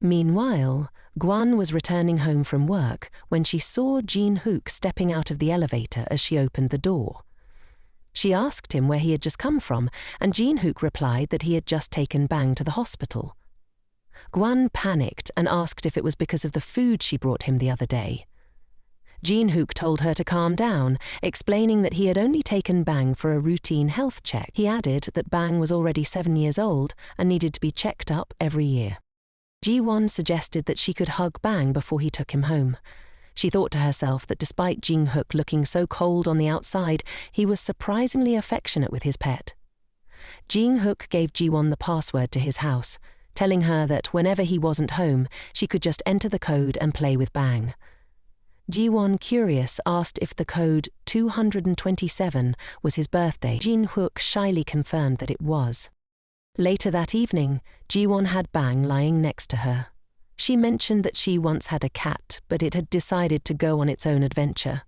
Meanwhile, Giwan was returning home from work when she saw Jin Hook stepping out of the elevator as she opened the door. She asked him where he had just come from, and Jin Hook replied that he had just taken Bang to the hospital. Giwan panicked and asked if it was because of the food she brought him the other day. Jin Hook told her to calm down, explaining that he had only taken Bang for a routine health check. He added that Bang was already 7 years old and needed to be checked up every year. Giwan suggested that she could hug Bang before he took him home. She thought to herself that despite Jin Hook looking so cold on the outside, he was surprisingly affectionate with his pet. Jin Hook gave Giwan the password to his house, telling her that whenever he wasn't home, she could just enter the code and play with Bang. Giwan, curious, asked if the code 227 was his birthday. Jin Hook shyly confirmed that it was. Later that evening, Giwan had Bang lying next to her. She mentioned that she once had a cat, but it had decided to go on its own adventure.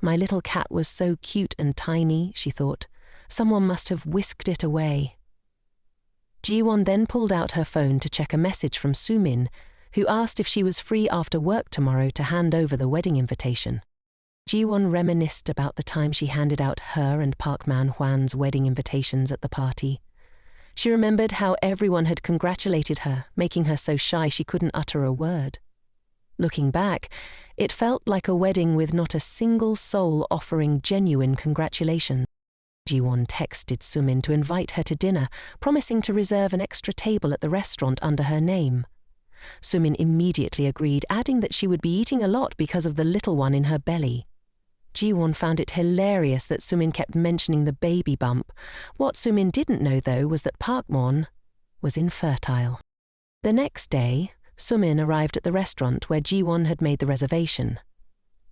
My little cat was so cute and tiny, she thought. Someone must have whisked it away. Giwan then pulled out her phone to check a message from Sumin, who asked if she was free after work tomorrow to hand over the wedding invitation. Giwan reminisced about the time she handed out her and Park Man-hwan's wedding invitations at the party. She remembered how everyone had congratulated her, making her so shy she couldn't utter a word. Looking back, it felt like a wedding with not a single soul offering genuine congratulations. Giwan texted Sumin to invite her to dinner, promising to reserve an extra table at the restaurant under her name. Sumin immediately agreed, adding that she would be eating a lot because of the little one in her belly. Giwan found it hilarious that Sumin kept mentioning the baby bump. What Sumin didn't know, though, was that Parkmon was infertile. The next day, Sumin arrived at the restaurant where Giwan had made the reservation.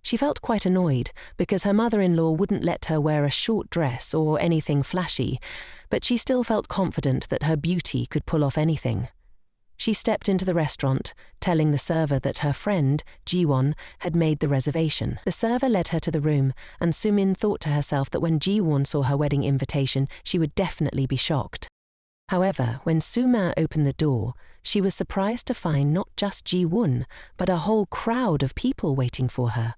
She felt quite annoyed because her mother-in-law wouldn't let her wear a short dress or anything flashy, but she still felt confident that her beauty could pull off anything. She stepped into the restaurant, telling the server that her friend, Giwan, had made the reservation. The server led her to the room, and Sumin thought to herself that when Giwan saw her wedding invitation, she would definitely be shocked. However, when Sumin opened the door, she was surprised to find not just Giwan, but a whole crowd of people waiting for her.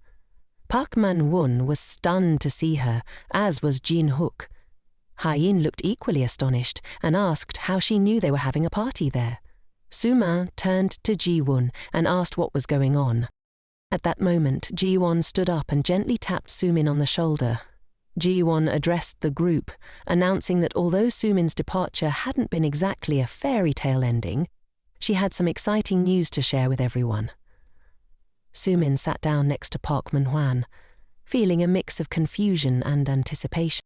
Park Man-won was stunned to see her, as was Jin Hook. Ha-in looked equally astonished and asked how she knew they were having a party there. Sumin turned to Giwan and asked what was going on. At that moment, Giwan stood up and gently tapped Sumin on the shoulder. Giwan addressed the group, announcing that although Sumin's departure hadn't been exactly a fairy tale ending, she had some exciting news to share with everyone. Sumin sat down next to Park Man-hwan, feeling a mix of confusion and anticipation.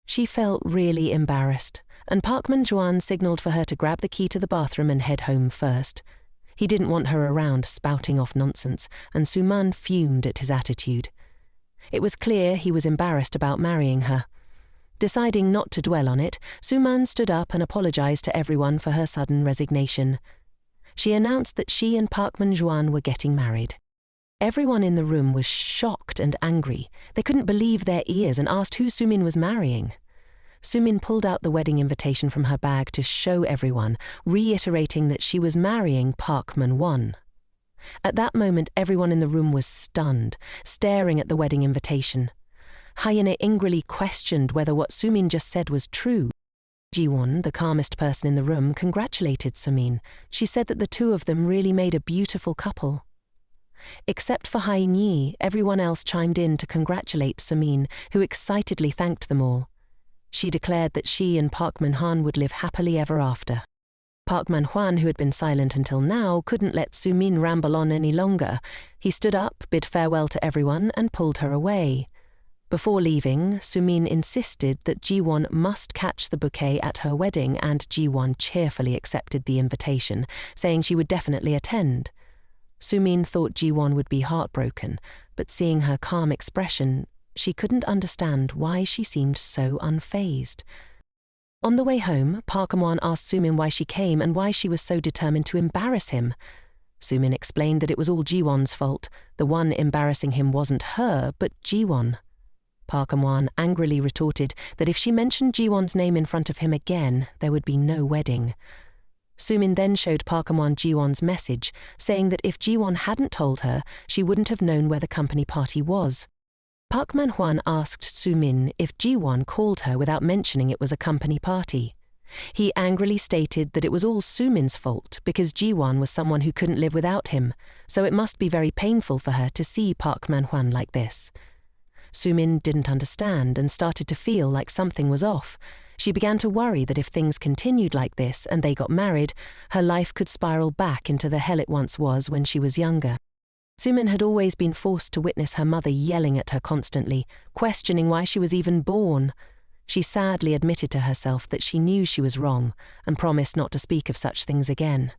She felt really embarrassed, and Park Man-hwan signaled for her to grab the key to the bathroom and head home first. He didn't want her around spouting off nonsense, and Sumin fumed at his attitude. It was clear he was embarrassed about marrying her. Deciding not to dwell on it, Sumin stood up and apologized to everyone for her sudden resignation. She announced that she and Park Man-hwan were getting married. Everyone in the room was shocked and angry. They couldn't believe their ears and asked who Sumin was marrying. Sumin pulled out the wedding invitation from her bag to show everyone, reiterating that she was marrying Park Man-hwan. At that moment, everyone in the room was stunned, staring at the wedding invitation. Hyena angrily questioned whether what Sumin just said was true. Giwan, the calmest person in the room, congratulated Sumin. She said that the two of them really made a beautiful couple. Except for Hain-yi, everyone else chimed in to congratulate Sumin, who excitedly thanked them all. She declared that she and Park Man-hwan would live happily ever after. Park Man-hwan, who had been silent until now, couldn't let Sumin ramble on any longer. He stood up, bid farewell to everyone, and pulled her away. Before leaving, Sumin insisted that Giwan must catch the bouquet at her wedding, and Giwan cheerfully accepted the invitation, saying she would definitely attend. Sumin thought Giwan would be heartbroken, but seeing her calm expression, she couldn't understand why she seemed so unfazed. On the way home, Park Man asked Sumin why she came and why she was so determined to embarrass him. Sumin explained that it was all Giwan's fault. The one embarrassing him wasn't her, but Giwan. Park Man angrily retorted that if she mentioned Giwan's name in front of him again, there would be no wedding. Sumin then showed Park Man-hwan Jiwon's message, saying that if Jiwon hadn't told her, she wouldn't have known where the company party was. Park Man-hwan asked Sumin if Jiwon called her without mentioning it was a company party. He angrily stated that it was all Sumin's fault because Jiwon was someone who couldn't live without him, so it must be very painful for her to see Park Man-hwan like this. Sumin didn't understand and started to feel like something was off. She began to worry that if things continued like this and they got married, her life could spiral back into the hell it once was when she was younger. Sumin had always been forced to witness her mother yelling at her constantly, questioning why she was even born. She sadly admitted to herself that she knew she was wrong and promised not to speak of such things again.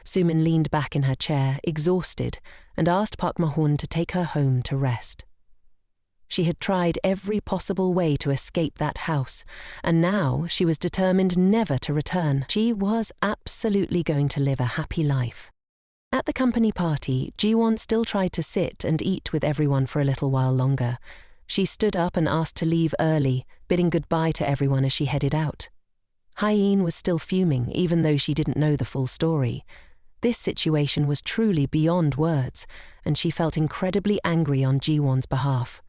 Sumin leaned back in her chair, exhausted, and asked Park Man-hwan to take her home to rest. She had tried every possible way to escape that house, and now she was determined never to return. She was absolutely going to live a happy life. At the company party, Jiwon still tried to sit and eat with everyone for a little while longer. She stood up and asked to leave early, bidding goodbye to everyone as she headed out. Hyeen was still fuming, even though she didn't know the full story. This situation was truly beyond words, and she felt incredibly angry on Jiwon's behalf.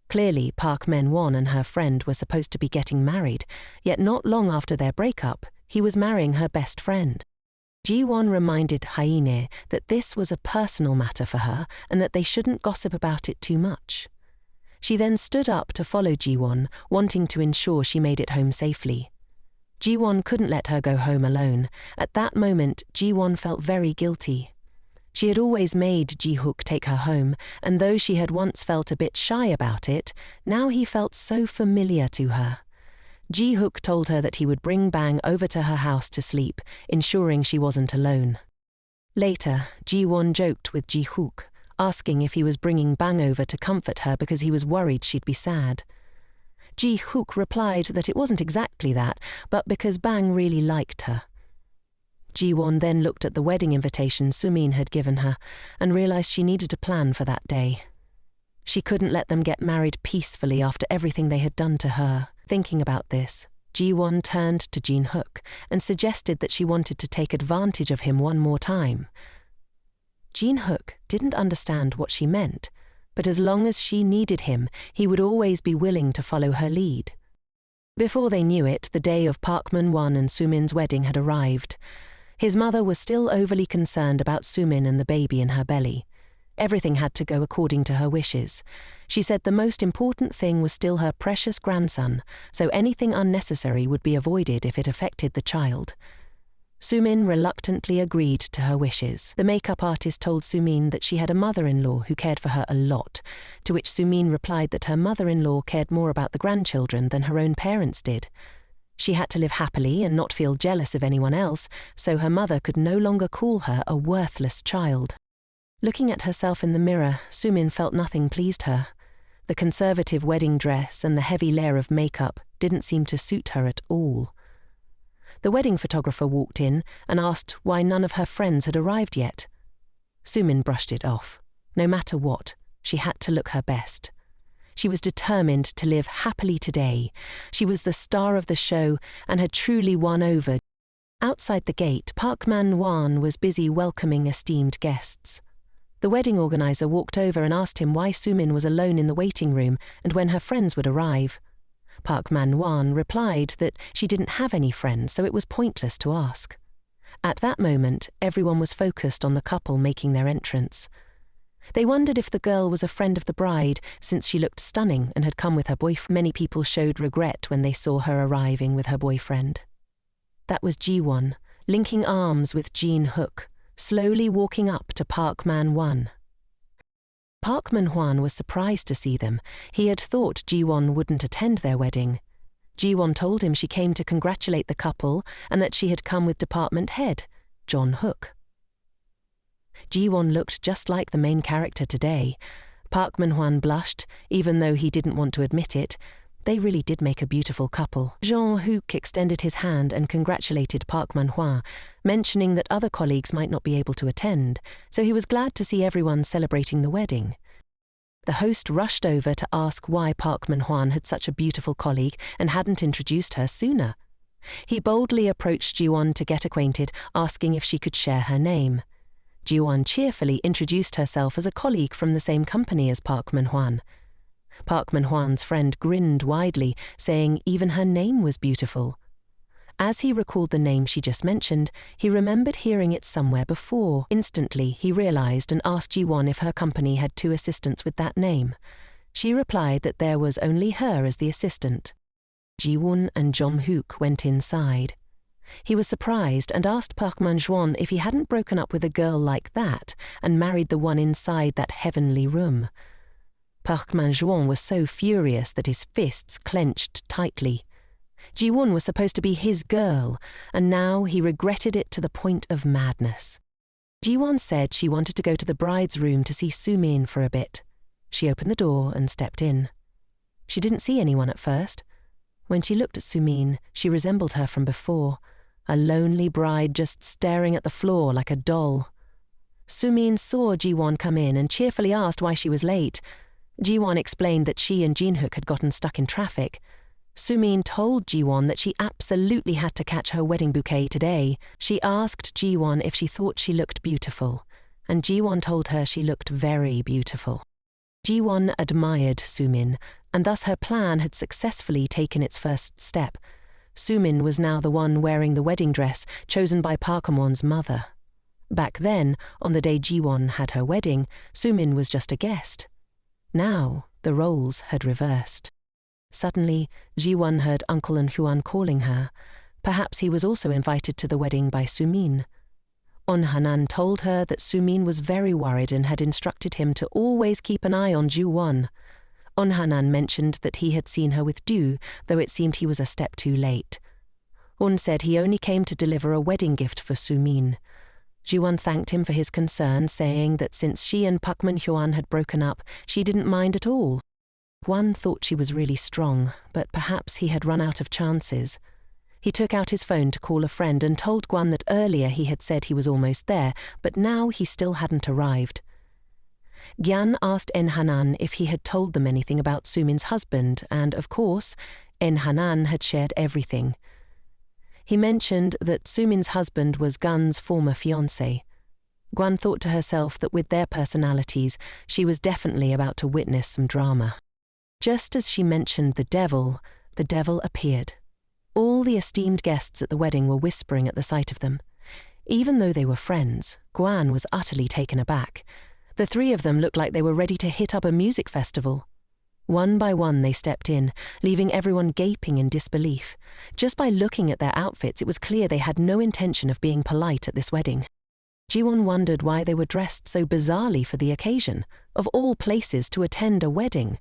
Clearly, Park Man-hwan and her friend were supposed to be getting married, yet not long after their breakup, he was marrying her best friend. Jiwon reminded Hyeen that this was a personal matter for her and that they shouldn't gossip about it too much. She then stood up to follow Jiwon, wanting to ensure she made it home safely. Jiwon couldn't let her go home alone. At that moment, Jiwon felt very guilty. She had always made Ji-hook take her home, and though she had once felt a bit shy about it, now he felt so familiar to her. Ji-hook told her that he would bring Bang over to her house to sleep, ensuring she wasn't alone. Later, Jiwon joked with Ji-hook, asking if he was bringing Bang over to comfort her because he was worried she'd be sad. Ji-hook replied that it wasn't exactly that, but because Bang really liked her. Jiwon then looked at the wedding invitation Sumin had given her and realized she needed a plan for that day. She couldn't let them get married peacefully after everything they had done to her. Thinking about this, Jiwon turned to Jin Hook and suggested that she wanted to take advantage of him one more time. Jin Hook didn't understand what she meant, but as long as she needed him, he would always be willing to follow her lead. Before they knew it, the day of Park Man-hwan and Sumin's wedding had arrived. His mother was still overly concerned about Sumin and the baby in her belly. Everything had to go according to her wishes. She said the most important thing was still her precious grandson, so anything unnecessary would be avoided if it affected the child. Sumin reluctantly agreed to her wishes. The makeup artist told Sumin that she had a mother-in-law who cared for her a lot, to which Sumin replied that her mother-in-law cared more about the grandchildren than her own parents did. She had to live happily and not feel jealous of anyone else, so her mother could no longer call her a worthless child. Looking at herself in the mirror, Sumin felt nothing pleased her. The conservative wedding dress and the heavy layer of makeup didn't seem to suit her at all. The wedding photographer walked in and asked why none of her friends had arrived yet. Sumin brushed it off. No matter what, she had to look her best. She was determined to live happily today. She was the star of the show and had truly won over. Outside the gate, Park Man-hwan was busy welcoming esteemed guests. The wedding organizer walked over and asked him why Sumin was alone in the waiting room and when her friends would arrive. Park Man-hwan replied that she didn't have any friends, so it was pointless to ask. At that moment, everyone was focused on the couple making their entrance. They wondered if the girl was a friend of the bride, since she looked stunning and had come with her boyfriend. Many people showed regret when they saw her arriving with her boyfriend. That was Jiwon, linking arms with Jin Hook, slowly walking up to Park Man-hwan. Park Man-hwan was surprised to see them. He had thought Jiwon wouldn't attend their wedding. Jiwon told him she came to congratulate the couple and that she had come with department head, John Hook. Jiwon looked just like the main character today. Park Man-hwan blushed, even though he didn't want to admit it. They really did make a beautiful couple. John Hook extended his hand and congratulated Park Man-hwan, mentioning that other colleagues might not be able to attend, so he was glad to see everyone celebrating the wedding. The host rushed over to ask why Park Man-hwan had such a beautiful colleague and hadn't introduced her sooner. He boldly approached Giwan to get acquainted, asking if she could share her name. Giwan cheerfully introduced herself as a colleague from the same company as Park Manhwan. Park Manhwan's friend grinned widely, saying even her name was beautiful. As he recalled the name she just mentioned, he remembered hearing it somewhere before. Instantly, he realized and asked Giwan if her company had 2 assistants with that name. She replied that there was only her as the assistant. Giwan and Jin Hook went inside. He was surprised and asked Park Manhwan if he hadn't broken up with a girl like that and married the one inside that heavenly room. Park Manhwan was so furious that his fists clenched tightly. Giwan was supposed to be his girl, and now he regretted it to the point of madness. Giwan said she wanted to go to the bride's room to see Sumin for a bit. She opened the door and stepped in. She didn't see anyone at first. When she looked at Sumin, she resembled her from before, a lonely bride just staring at the floor like a doll. Sumin saw Giwan come in and cheerfully asked why she was late. Giwan explained that she and Jin Hook had gotten stuck in traffic. Sumin told Giwan that she absolutely had to catch her wedding bouquet today. She asked Giwan if she thought she looked beautiful, and Giwan told her she looked very beautiful. Giwan admired Sumin, and thus her plan had successfully taken its first step. Sumin was now the one wearing the wedding dress chosen by Parkamwon's mother. Back then, on the day Giwan had her wedding, Sumin was just a guest. Now, the roles had reversed. Suddenly, Giwan heard Uncle and Huan calling her. Perhaps he was also invited to the wedding by Sumin. Hanan told her that Sumin was very worried and had instructed him to always keep an eye on Giwan. Hanan mentioned that he had seen her with Du, though it seemed he was a step too late. Said he only came to deliver a wedding gift for Sumin. Giwan thanked him for his concern, saying that since she and Park Manhwan had broken up, she didn't mind at all. Guan thought she was really strong, but perhaps he had run out of chances. He took out his phone to call a friend and told Guan that earlier he had said he was almost there, but now he still hadn't arrived. Gyan asked Hanan if he had told them anything about Sumin's husband, and, of course, Hanan had shared everything. He mentioned that Sumin's husband was Gun's former fiancé. Guan thought to herself that with their personalities, she was definitely about to witness some drama. Just as she mentioned the devil appeared. All the esteemed guests at the wedding were whispering at the sight of them. Even though they were friends, Guan was utterly taken aback. The 3 of them looked like they were ready to hit up a music festival. One by one they stepped in, leaving everyone gaping in disbelief. Just by looking at their outfits, it was clear they had no intention of being polite at this wedding. Giwan wondered why they were dressed so bizarrely for the occasion, of all places to attend a wedding.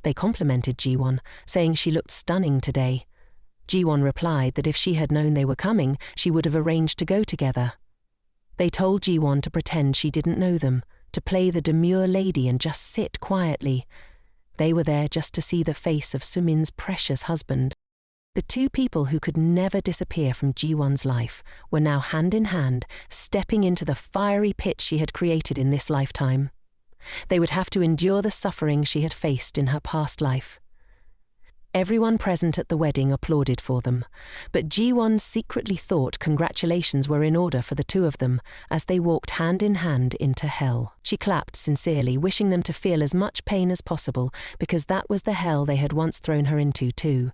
They complimented Giwan, saying she looked stunning today. Giwan replied that if she had known they were coming, she would have arranged to go together. They told Giwan to pretend she didn't know them, to play the demure lady and just sit quietly. They were there just to see the face of Sumin's precious husband. The 2 people who could never disappear from Giwan's life were now hand in hand, stepping into the fiery pit she had created in this lifetime. They would have to endure the suffering she had faced in her past life. Everyone present at the wedding applauded for them, but Giwan secretly thought congratulations were in order for the 2 of them as they walked hand in hand into hell. She clapped sincerely, wishing them to feel as much pain as possible, because that was the hell they had once thrown her into too.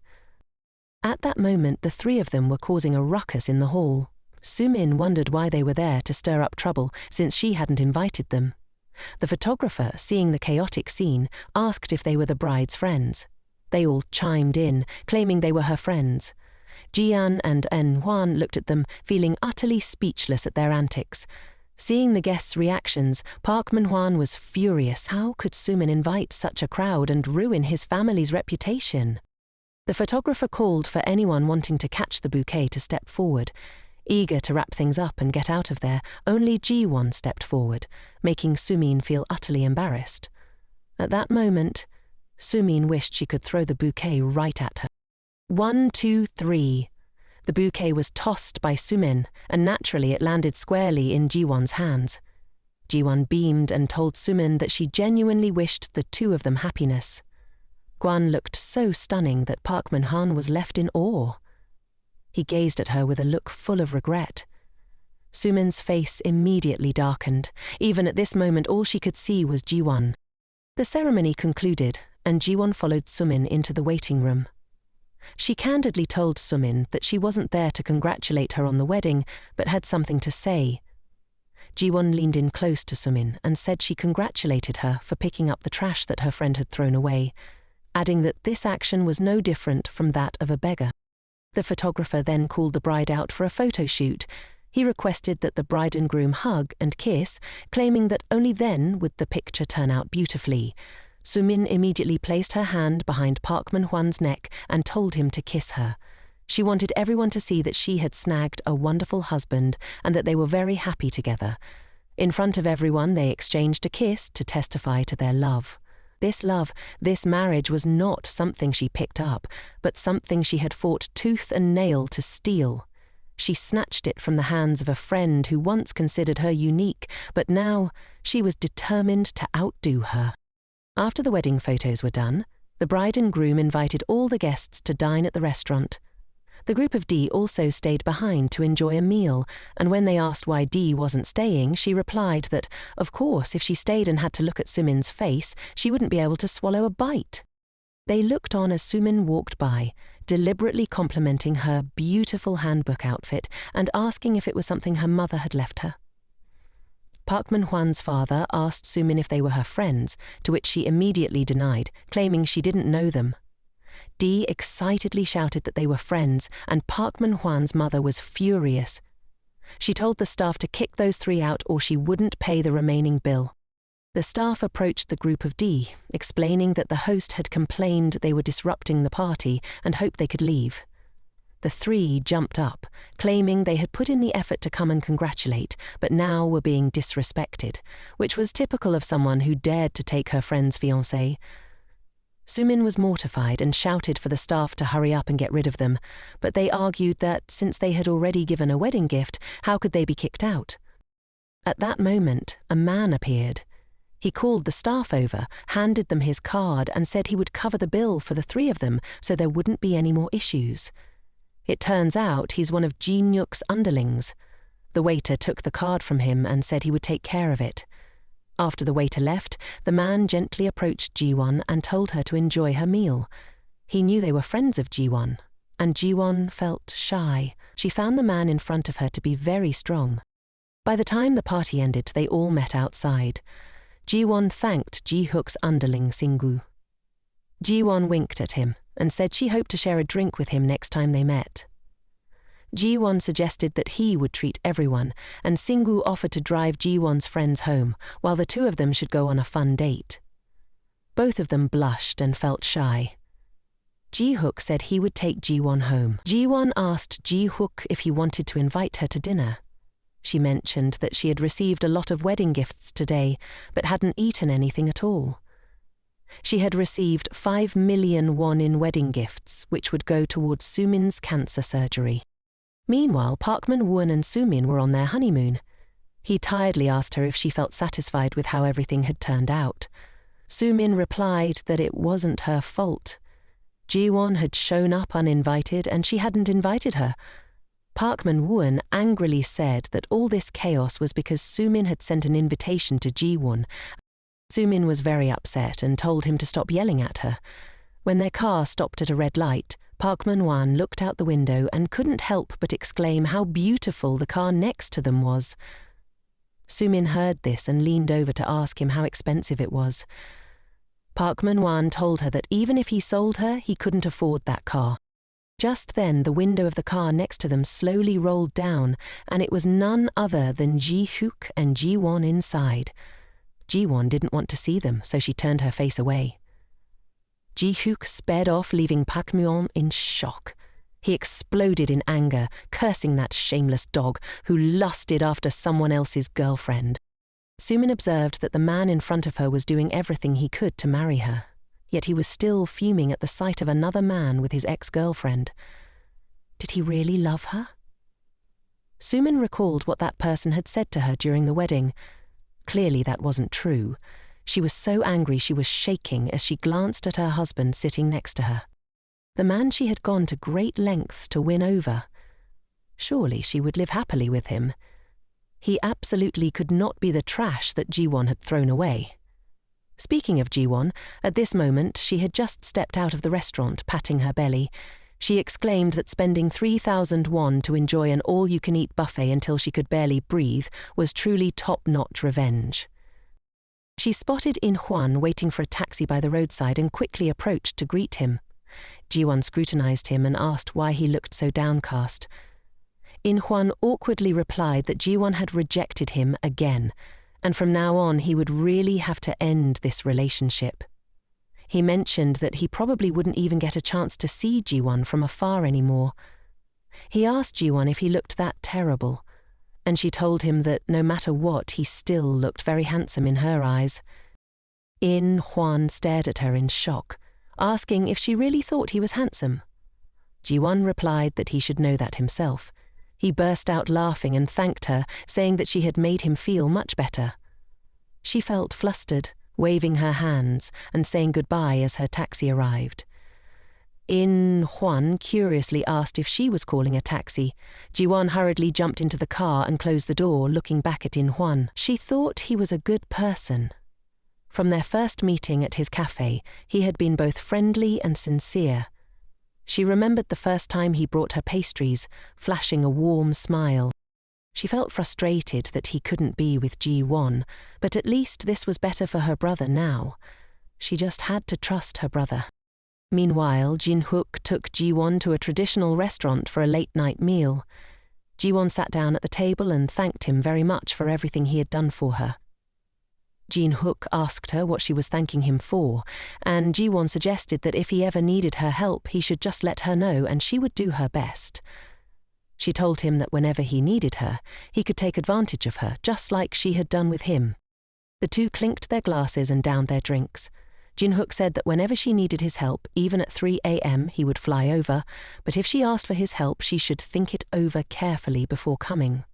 At that moment, the 3 of them were causing a ruckus in the hall. Sumin wondered why they were there to stir up trouble, since she hadn't invited them. The photographer, seeing the chaotic scene, asked if they were the bride's friends. They all chimed in, claiming they were her friends. Jian and Huan looked at them, feeling utterly speechless at their antics. Seeing the guests' reactions, Park Manhwan was furious. How could Sumin invite such a crowd and ruin his family's reputation? The photographer called for anyone wanting to catch the bouquet to step forward. Eager to wrap things up and get out of there, only Giwan stepped forward, making Sumin feel utterly embarrassed. At that moment, Sumin wished she could throw the bouquet right at her. 1, 2, 3. The bouquet was tossed by Sumin, and naturally it landed squarely in Giwan's hands. Giwan beamed and told Sumin that she genuinely wished the 2 of them happiness. Guan looked so stunning that Park Manhwan was left in awe. He gazed at her with a look full of regret. Sumin's face immediately darkened. Even at this moment, all she could see was Giwan. The ceremony concluded, and Giwan followed Sumin into the waiting room. She candidly told Sumin that she wasn't there to congratulate her on the wedding, but had something to say. Giwan leaned in close to Sumin and said she congratulated her for picking up the trash that her friend had thrown away, adding that this action was no different from that of a beggar. The photographer then called the bride out for a photo shoot. He requested that the bride and groom hug and kiss, claiming that only then would the picture turn out beautifully. Sumin immediately placed her hand behind Park Man-hwan's neck and told him to kiss her. She wanted everyone to see that she had snagged a wonderful husband and that they were very happy together. In front of everyone, they exchanged a kiss to testify to their love. This marriage was not something she picked up, but something she had fought tooth and nail to steal. She snatched it from the hands of a friend who once considered her unique, but now she was determined to outdo her. After the wedding photos were done, the bride and groom invited all the guests to dine at the restaurant. The group of Dee also stayed behind to enjoy a meal, and when they asked why Dee wasn't staying, she replied that, of course, if she stayed and had to look at Sumin's face, she wouldn't be able to swallow a bite. They looked on as Sumin walked by, deliberately complimenting her beautiful handbook outfit and asking if it was something her mother had left her. Park Man-hwan's father asked Sumin if they were her friends, to which she immediately denied, claiming she didn't know them. Dee excitedly shouted that they were friends, and Park Man-hwan's mother was furious. She told the staff to kick those three out or she wouldn't pay the remaining bill. The staff approached the group of Dee, explaining that the host had complained they were disrupting the party and hoped they could leave. The three jumped up, claiming they had put in the effort to come and congratulate, but now were being disrespected, which was typical of someone who dared to take her friend's fiancé. Sumin was mortified and shouted for the staff to hurry up and get rid of them, but they argued that since they had already given a wedding gift, how could they be kicked out? At that moment, a man appeared. He called the staff over, handed them his card and said he would cover the bill for the three of them so there wouldn't be any more issues. It turns out he's one of Ji Nyuk's underlings. The waiter took the card from him and said he would take care of it. After the waiter left, the man gently approached Giwan and told her to enjoy her meal. He knew they were friends of Giwan, and Giwan felt shy. She found the man in front of her to be very strong. By the time the party ended, they all met outside. Giwan thanked Ji Hook's underling Singu. Giwan winked at him and said she hoped to share a drink with him next time they met. Giwan suggested that he would treat everyone, and Singu offered to drive Jiwan's friends home, while the two of them should go on a fun date. Both of them blushed and felt shy. Ji Hook said he would take Giwan home. Giwan asked Ji Hook if he wanted to invite her to dinner. She mentioned that she had received a lot of wedding gifts today, but hadn't eaten anything at all. She had received 5 million won in wedding gifts, which would go towards Sumin's cancer surgery. Meanwhile, Park Man-hwan and Sumin were on their honeymoon. He tiredly asked her if she felt satisfied with how everything had turned out. Sumin replied that it wasn't her fault. Giwan had shown up uninvited and she hadn't invited her. Park Man-hwan angrily said that all this chaos was because Sumin had sent an invitation to Giwan. Sumin was very upset and told him to stop yelling at her. When their car stopped at a red light, Park Man-hwan looked out the window and couldn't help but exclaim how beautiful the car next to them was. Sumin heard this and leaned over to ask him how expensive it was. Park Man-hwan told her that even if he sold her, he couldn't afford that car. Just then, the window of the car next to them slowly rolled down, and it was none other than Ji Hook and Giwan inside. Giwan didn't want to see them, so she turned her face away. Ji Hook sped off, leaving Park Man-hwan in shock. He exploded in anger, cursing that shameless dog who lusted after someone else's girlfriend. Sumin observed that the man in front of her was doing everything he could to marry her, yet he was still fuming at the sight of another man with his ex-girlfriend. Did he really love her? Sumin recalled what that person had said to her during the wedding. Clearly that wasn't true. She was so angry she was shaking as she glanced at her husband sitting next to her. The man she had gone to great lengths to win over, Surely she would live happily with him. He absolutely could not be the trash that Giwan had thrown away. Speaking of Giwan, at this moment she had just stepped out of the restaurant, patting her belly. She exclaimed that spending 3,000 won to enjoy an all-you-can-eat buffet until she could barely breathe was truly top-notch revenge. She spotted In Hwan waiting for a taxi by the roadside and quickly approached to greet him. Giwan scrutinized him and asked why he looked so downcast. In Hwan awkwardly replied that Giwan had rejected him again, and from now on he would really have to end this relationship. He mentioned that he probably wouldn't even get a chance to see Giwan from afar anymore. He asked Giwan if he looked that terrible, and she told him that no matter what, he still looked very handsome in her eyes. In Hwan stared at her in shock, asking if she really thought he was handsome. Giwan replied that he should know that himself. He burst out laughing and thanked her, saying that she had made him feel much better. She felt flustered, waving her hands and saying goodbye as her taxi arrived. In Hwan curiously asked if she was calling a taxi. Giwan hurriedly jumped into the car and closed the door, looking back at In Hwan. She thought he was a good person. From their first meeting at his cafe, he had been both friendly and sincere. She remembered the first time he brought her pastries, flashing a warm smile. She felt frustrated that he couldn't be with Giwan, but at least this was better for her brother now. She just had to trust her brother. Meanwhile, Jin Hook took Giwan to a traditional restaurant for a late-night meal. Giwan sat down at the table and thanked him very much for everything he had done for her. Jin Hook asked her what she was thanking him for, and Giwan suggested that if he ever needed her help, he should just let her know and she would do her best. She told him that whenever he needed her, he could take advantage of her, just like she had done with him. The two clinked their glasses and downed their drinks. Jin Hook said that whenever she needed his help, even at 3 a.m, he would fly over, but if she asked for his help, she should think it over carefully before coming.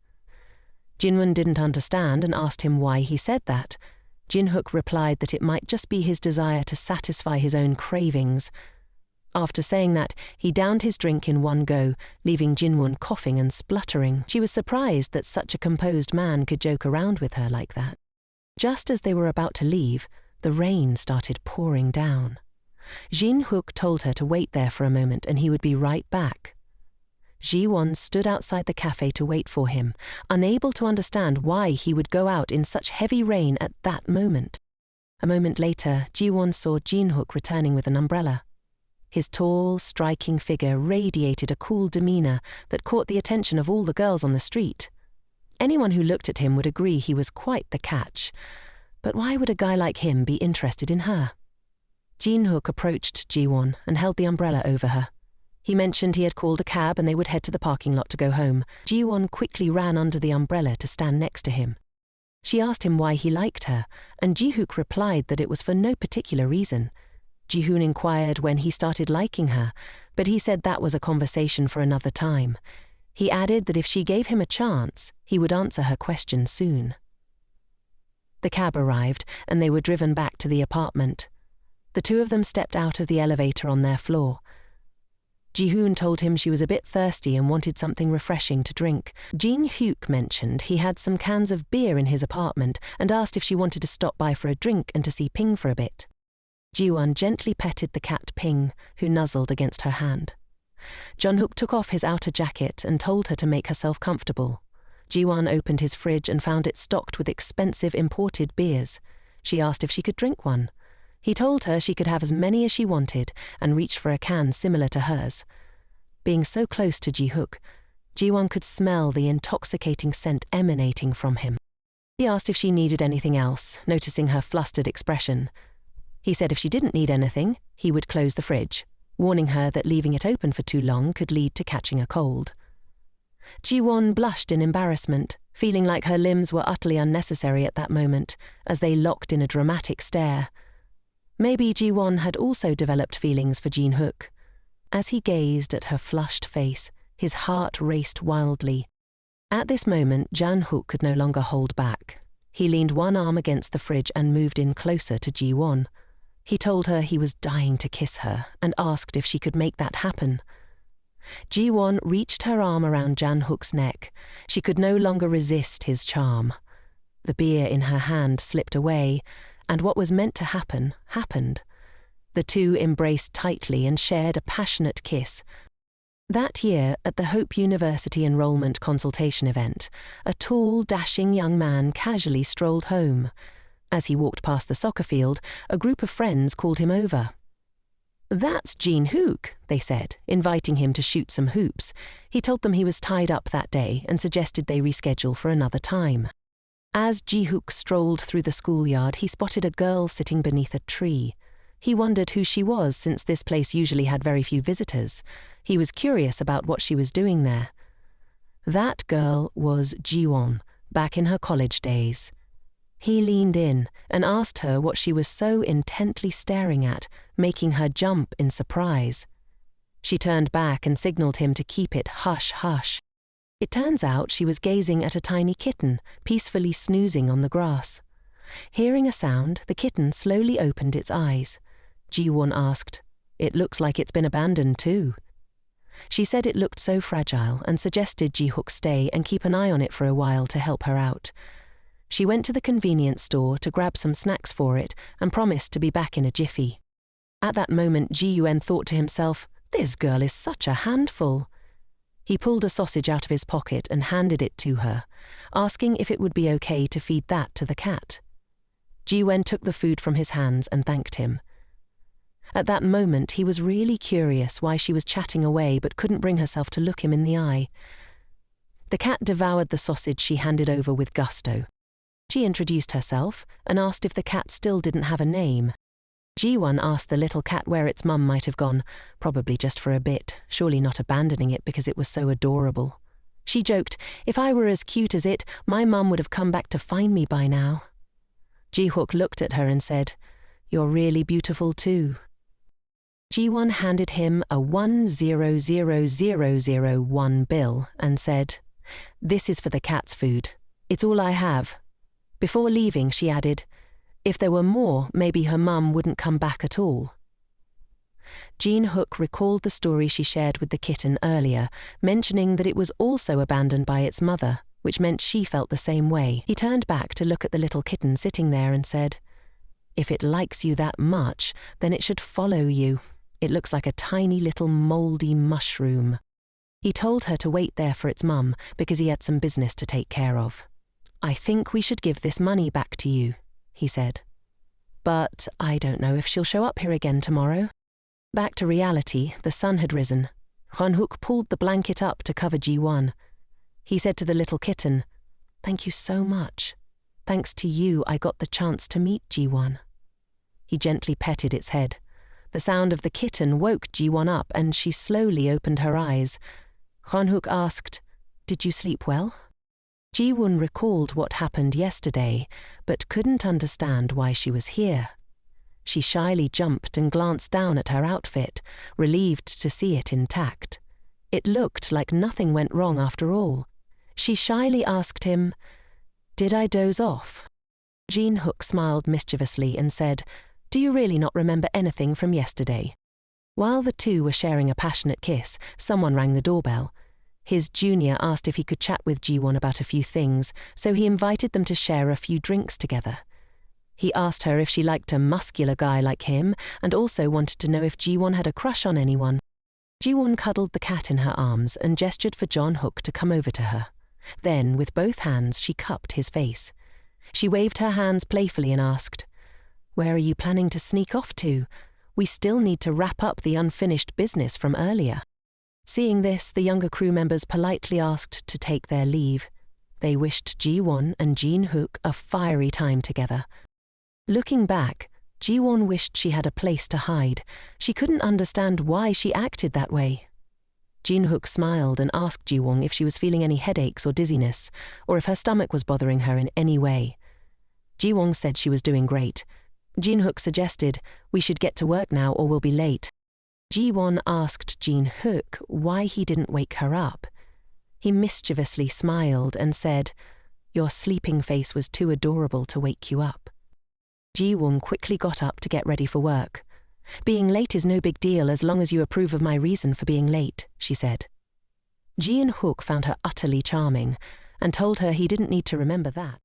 Jinwon didn't understand and asked him why he said that. Jin Hook replied that it might just be his desire to satisfy his own cravings. After saying that, he downed his drink in one go, leaving Jinwon coughing and spluttering. She was surprised that such a composed man could joke around with her like that. Just as they were about to leave, the rain started pouring down. Jin Hook told her to wait there for a moment and he would be right back. Ji-won stood outside the cafe to wait for him, unable to understand why he would go out in such heavy rain at that moment. A moment later, Ji-won saw Jin Hook returning with an umbrella. His tall, striking figure radiated a cool demeanor that caught the attention of all the girls on the street. Anyone who looked at him would agree he was quite the catch. But why would a guy like him be interested in her? Jin Hook approached Ji-won and held the umbrella over her. He mentioned he had called a cab and they would head to the parking lot to go home. Ji-won quickly ran under the umbrella to stand next to him. She asked him why he liked her, and Ji-hook replied that it was for no particular reason. Ji-hoon inquired when he started liking her, but he said that was a conversation for another time. He added that if she gave him a chance, he would answer her question soon. The cab arrived, and they were driven back to the apartment. The two of them stepped out of the elevator on their floor. Ji-hoon told him she was a bit thirsty and wanted something refreshing to drink. Jin-hook mentioned he had some cans of beer in his apartment and asked if she wanted to stop by for a drink and to see Ping for a bit. Ji-won gently petted the cat Ping, who nuzzled against her hand. Jun-hook took off his outer jacket and told her to make herself comfortable. Ji-won opened his fridge and found it stocked with expensive imported beers. She asked if she could drink one. He told her she could have as many as she wanted and reached for a can similar to hers. Being so close to Ji-hook, Ji-won could smell the intoxicating scent emanating from him. He asked if she needed anything else, noticing her flustered expression. He said if she didn't need anything, he would close the fridge, warning her that leaving it open for too long could lead to catching a cold. Ji-won blushed in embarrassment, feeling like her limbs were utterly unnecessary at that moment, as they locked in a dramatic stare. Maybe Ji-won had also developed feelings for Jin-hook. As he gazed at her flushed face, his heart raced wildly. At this moment, Jan-hook could no longer hold back. He leaned one arm against the fridge and moved in closer to Ji-won. He told her he was dying to kiss her and asked if she could make that happen. Ji-won reached her arm around Jin Hook's neck. She could no longer resist his charm. The beer in her hand slipped away, and what was meant to happen, happened. The two embraced tightly and shared a passionate kiss. That year, at the Hope University enrollment consultation event, a tall, dashing young man casually strolled home. As he walked past the soccer field, a group of friends called him over. "That's Jin Hook," they said, inviting him to shoot some hoops. He told them he was tied up that day and suggested they reschedule for another time. As Ji Hook strolled through the schoolyard, he spotted a girl sitting beneath a tree. He wondered who she was, since this place usually had very few visitors. He was curious about what she was doing there. That girl was Ji-won, back in her college days. He leaned in and asked her what she was so intently staring at, making her jump in surprise. She turned back and signaled him to keep it hush hush. It turns out she was gazing at a tiny kitten, peacefully snoozing on the grass. Hearing a sound, the kitten slowly opened its eyes. Ji-won asked, "It looks like it's been abandoned too." She said it looked so fragile and suggested Ji-hook stay and keep an eye on it for a while to help her out. She went to the convenience store to grab some snacks for it and promised to be back in a jiffy. At that moment, Ji-yuen thought to himself, "This girl is such a handful." He pulled a sausage out of his pocket and handed it to her, asking if it would be okay to feed that to the cat. Ji-yuen took the food from his hands and thanked him. At that moment, he was really curious why she was chatting away but couldn't bring herself to look him in the eye. The cat devoured the sausage she handed over with gusto. She introduced herself and asked if the cat still didn't have a name. Ji-won asked the little cat where its mum might have gone, probably just for a bit, surely not abandoning it because it was so adorable. She joked, "If I were as cute as it, my mum would have come back to find me by now." Ji-hook looked at her and said, "You're really beautiful too." Ji-won handed him a 100,001 bill and said, "This is for the cat's food. It's all I have." Before leaving, she added, "If there were more, maybe her mum wouldn't come back at all." Jin Hook recalled the story she shared with the kitten earlier, mentioning that it was also abandoned by its mother, which meant she felt the same way. He turned back to look at the little kitten sitting there and said, "If it likes you that much, then it should follow you. It looks like a tiny little mouldy mushroom." He told her to wait there for its mum because he had some business to take care of. "I think we should give this money back to you," he said. "But I don't know if she'll show up here again tomorrow." Back to reality, the sun had risen. Jin Hook pulled the blanket up to cover Ji-won. He said to the little kitten, "Thank you so much. Thanks to you, I got the chance to meet Ji-won." He gently petted its head. The sound of the kitten woke Ji-won up and she slowly opened her eyes. Jin Hook asked, "Did you sleep well?" Ji-won recalled what happened yesterday, but couldn't understand why she was here. She shyly jumped and glanced down at her outfit, relieved to see it intact. It looked like nothing went wrong after all. She shyly asked him, "Did I doze off?" Jin Hook smiled mischievously and said, "Do you really not remember anything from yesterday?" While the two were sharing a passionate kiss, someone rang the doorbell. His junior asked if he could chat with Ji-won about a few things, so he invited them to share a few drinks together. He asked her if she liked a muscular guy like him and also wanted to know if Ji-won had a crush on anyone. Ji-won cuddled the cat in her arms and gestured for Jin Hook to come over to her. Then, with both hands, she cupped his face. She waved her hands playfully and asked, "Where are you planning to sneak off to? We still need to wrap up the unfinished business from earlier." Seeing this, the younger crew members politely asked to take their leave. They wished Ji-won and Jin Hook a fiery time together. Looking back, Ji-won wished she had a place to hide. She couldn't understand why she acted that way. Jin Hook smiled and asked Ji-won if she was feeling any headaches or dizziness, or if her stomach was bothering her in any way. Ji-won said she was doing great. Jin Hook suggested, "We should get to work now or we'll be late." Ji-won asked Jin Hook why he didn't wake her up. He mischievously smiled and said, "Your sleeping face was too adorable to wake you up." Ji-won quickly got up to get ready for work. Being late is no big deal as long as you approve of my reason for being late, she said. Jin Hook found her utterly charming and told her he didn't need to remember that.